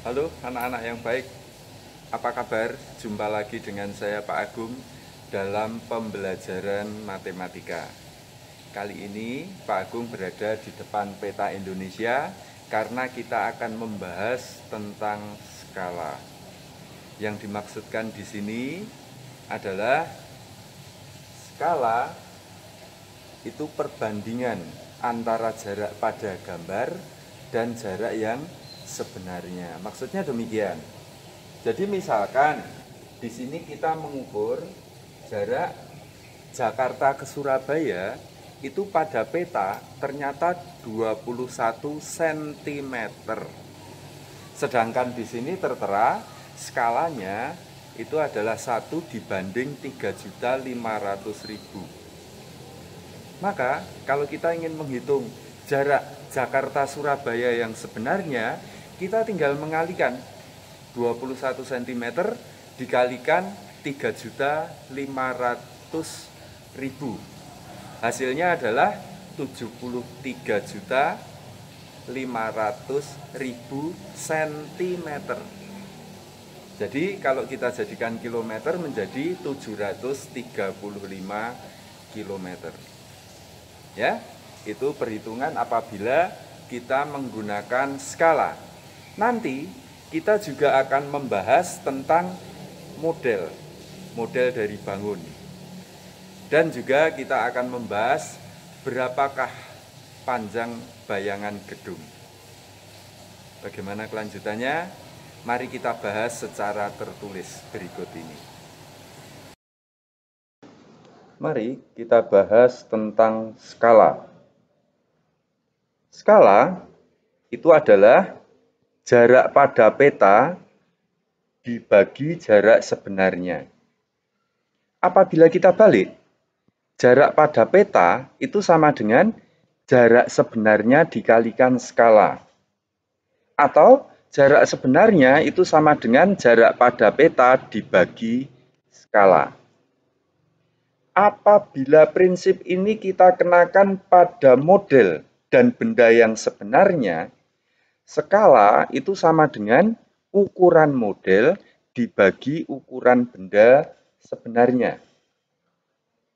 Halo anak-anak yang baik, apa kabar? Jumpa lagi dengan saya Pak Agung dalam pembelajaran matematika. Kali ini Pak Agung berada di depan peta Indonesia karena kita akan membahas tentang skala. Yang dimaksudkan di sini adalah skala itu perbandingan antara jarak pada gambar dan jarak yang sebenarnya. Maksudnya demikian. Jadi misalkan di sini kita mengukur jarak Jakarta ke Surabaya itu pada peta ternyata 21 cm. Sedangkan di sini tertera skalanya itu adalah 1/3.500.000. Maka kalau kita ingin menghitung jarak Jakarta Surabaya yang sebenarnya, kita tinggal mengalikan 21 cm dikalikan 3.500.000. Hasilnya adalah 73.500.000 cm. Jadi kalau kita jadikan kilometer menjadi 735 kilometer. Ya, itu perhitungan apabila kita menggunakan skala. Nanti kita juga akan membahas tentang model dari bangun. Dan juga kita akan membahas berapakah panjang bayangan gedung. Bagaimana kelanjutannya? Mari kita bahas secara tertulis berikut ini. Mari kita bahas tentang skala. Skala itu adalah jarak pada peta dibagi jarak sebenarnya. Apabila kita balik, jarak pada peta itu sama dengan jarak sebenarnya dikalikan skala. Atau jarak sebenarnya itu sama dengan jarak pada peta dibagi skala. Apabila prinsip ini kita kenakan pada model dan benda yang sebenarnya, skala itu sama dengan ukuran model dibagi ukuran benda sebenarnya.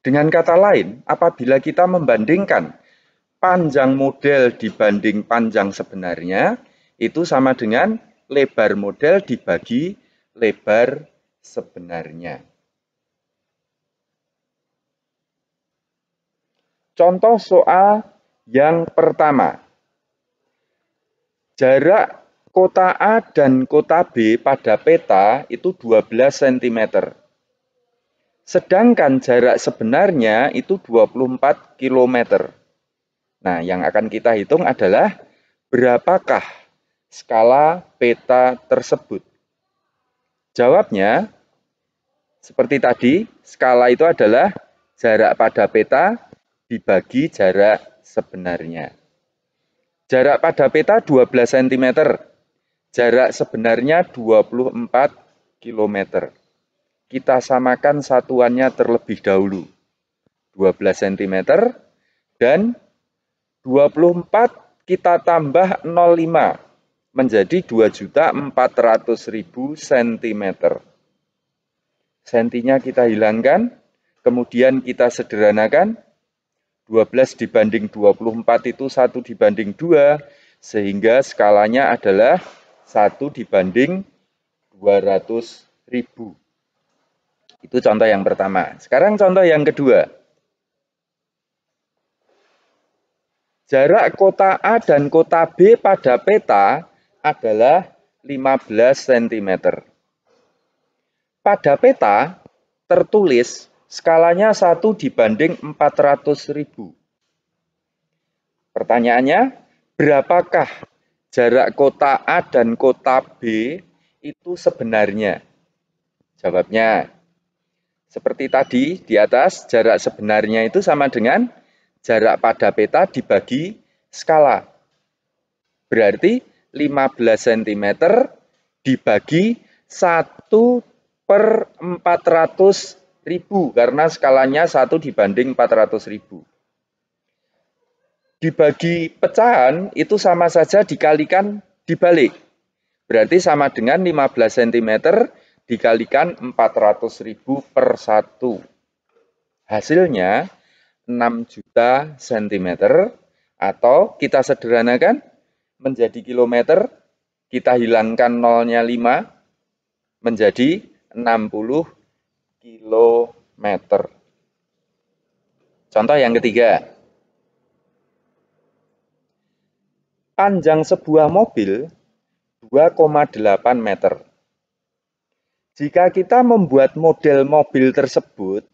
Dengan kata lain, apabila kita membandingkan panjang model dibanding panjang sebenarnya, itu sama dengan lebar model dibagi lebar sebenarnya. Contoh soal yang pertama. Jarak kota A dan kota B pada peta itu 12 cm. Sedangkan jarak sebenarnya itu 24 km. Nah, yang akan kita hitung adalah berapakah skala peta tersebut. Jawabnya, seperti tadi, skala itu adalah jarak pada peta dibagi jarak sebenarnya. Jarak pada peta 12 cm, jarak sebenarnya 24 km. Kita samakan satuannya terlebih dahulu. 12 cm dan 24 kita tambah 0,5 menjadi 2.400.000 cm. Sentinya kita hilangkan, kemudian kita sederhanakan. 12 dibanding 24 itu 1 dibanding 2, sehingga skalanya adalah 1 dibanding 200.000. Itu contoh yang pertama. Sekarang contoh yang kedua. Jarak kota A dan kota B pada peta adalah 15 cm. Pada peta tertulis skalanya 1 dibanding 400.000. Pertanyaannya, berapakah jarak kota A dan kota B itu sebenarnya? Jawabnya, seperti tadi di atas, jarak sebenarnya itu sama dengan jarak pada peta dibagi skala. Berarti 15 cm dibagi 1/400.000 karena skalanya 1 dibanding 400.000. Dibagi pecahan itu sama saja dikalikan dibalik. Berarti sama dengan 15 cm dikalikan 400.000 per 1. Hasilnya 6 juta cm, atau kita sederhanakan menjadi kilometer, kita hilangkan nolnya 5, menjadi 60 kilometer. Contoh yang ketiga. Panjang sebuah mobil 2,8 meter. Jika kita membuat model mobil tersebut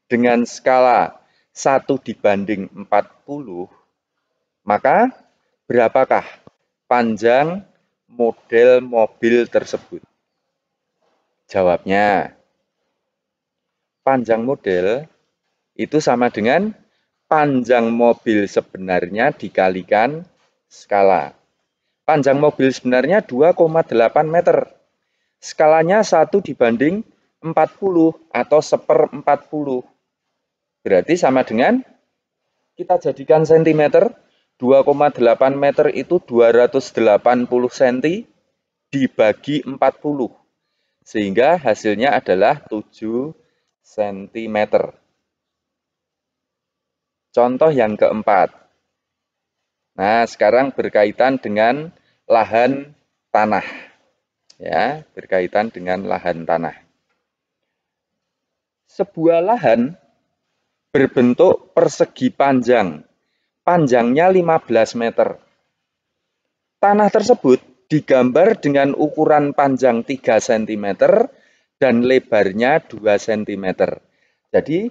dengan skala 1:40, maka berapakah panjang model mobil tersebut? Jawabnya, panjang model itu sama dengan panjang mobil sebenarnya dikalikan skala. Panjang mobil sebenarnya 2,8 meter. Skalanya 1:40 atau 1/40. Berarti sama dengan, kita jadikan sentimeter, 2,8 meter itu 280 cm dibagi 40. Sehingga hasilnya adalah 7 cm. Contoh yang keempat. Nah, sekarang berkaitan dengan lahan tanah. Ya, berkaitan dengan lahan tanah. Sebuah lahan berbentuk persegi panjang. Panjangnya 15 meter. Tanah tersebut digambar dengan ukuran panjang 3 cm dan lebarnya 2 cm. Jadi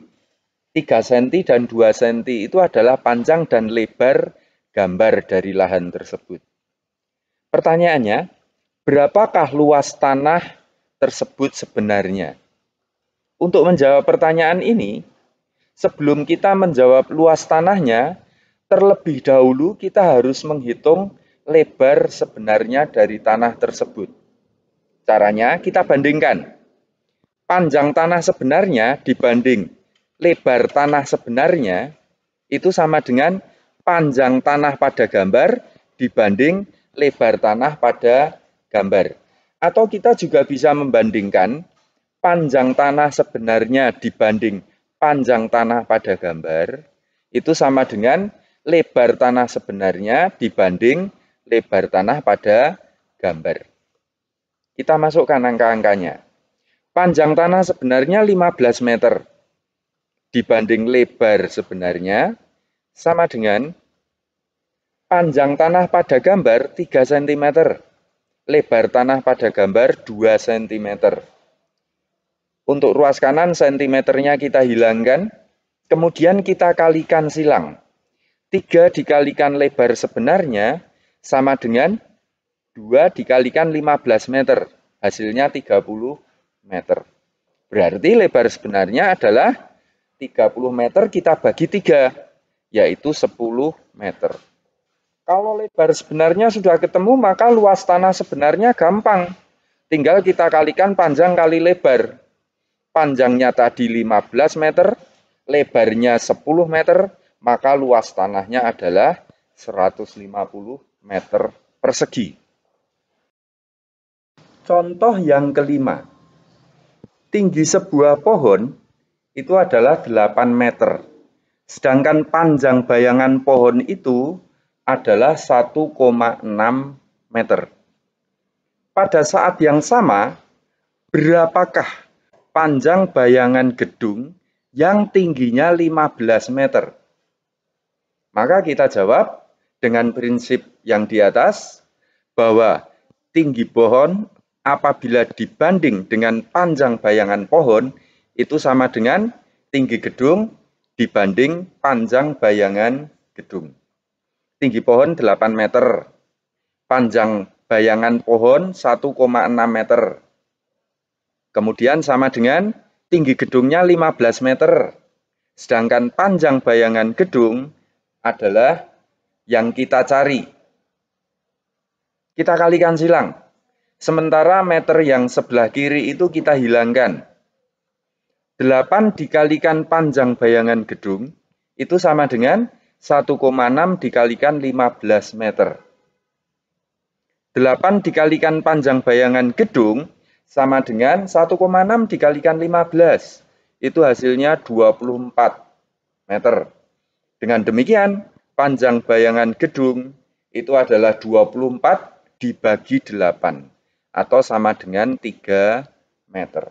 3 cm dan 2 cm itu adalah panjang dan lebar gambar dari lahan tersebut. Pertanyaannya, berapakah luas tanah tersebut sebenarnya? Untuk menjawab pertanyaan ini, sebelum kita menjawab luas tanahnya, terlebih dahulu kita harus menghitung lebar sebenarnya dari tanah tersebut. Caranya kita bandingkan. Panjang tanah sebenarnya dibanding lebar tanah sebenarnya itu sama dengan panjang tanah pada gambar dibanding lebar tanah pada gambar. Atau kita juga bisa membandingkan panjang tanah sebenarnya dibanding panjang tanah pada gambar itu sama dengan lebar tanah sebenarnya dibanding lebar tanah pada gambar. Kita masukkan angka-angkanya. Panjang tanah sebenarnya 15 meter dibanding lebar sebenarnya sama dengan panjang tanah pada gambar 3 cm, lebar tanah pada gambar 2 cm. Untuk ruas kanan sentimeternya kita hilangkan, kemudian kita kalikan silang. 3 dikalikan lebar sebenarnya sama dengan 2 dikalikan 15 meter, hasilnya 30 meter. Berarti lebar sebenarnya adalah 30 meter kita bagi 3, yaitu 10 meter. Kalau lebar sebenarnya sudah ketemu, maka luas tanah sebenarnya gampang. Tinggal kita kalikan panjang kali lebar. Panjangnya tadi 15 meter, lebarnya 10 meter, maka luas tanahnya adalah 150 meter persegi. Contoh yang kelima. Tinggi sebuah pohon itu adalah 8 meter. Sedangkan panjang bayangan pohon itu adalah 1,6 meter. Pada saat yang sama, berapakah panjang bayangan gedung yang tingginya 15 meter? Maka kita jawab dengan prinsip yang di atas, bahwa tinggi pohon apabila dibanding dengan panjang bayangan pohon, itu sama dengan tinggi gedung dibanding panjang bayangan gedung. Tinggi pohon 8 meter, panjang bayangan pohon 1,6 meter. Kemudian sama dengan tinggi gedungnya 15 meter. Sedangkan panjang bayangan gedung adalah yang kita cari. Kita kalikan silang. Sementara meter yang sebelah kiri itu kita hilangkan. 8 dikalikan panjang bayangan gedung itu sama dengan 1,6 dikalikan 15 meter. 8 dikalikan panjang bayangan gedung sama dengan 1,6 dikalikan 15. Itu hasilnya 24 meter. Dengan demikian, panjang bayangan gedung itu adalah 24 dibagi 8 atau sama dengan 3 meter.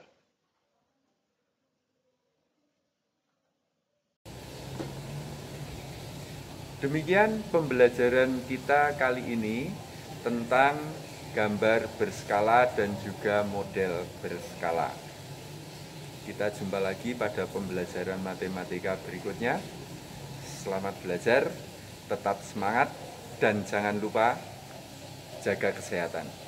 Demikian pembelajaran kita kali ini tentang gambar berskala dan juga model berskala. Kita jumpa lagi pada pembelajaran matematika berikutnya. Selamat belajar, tetap semangat, dan jangan lupa jaga kesehatan.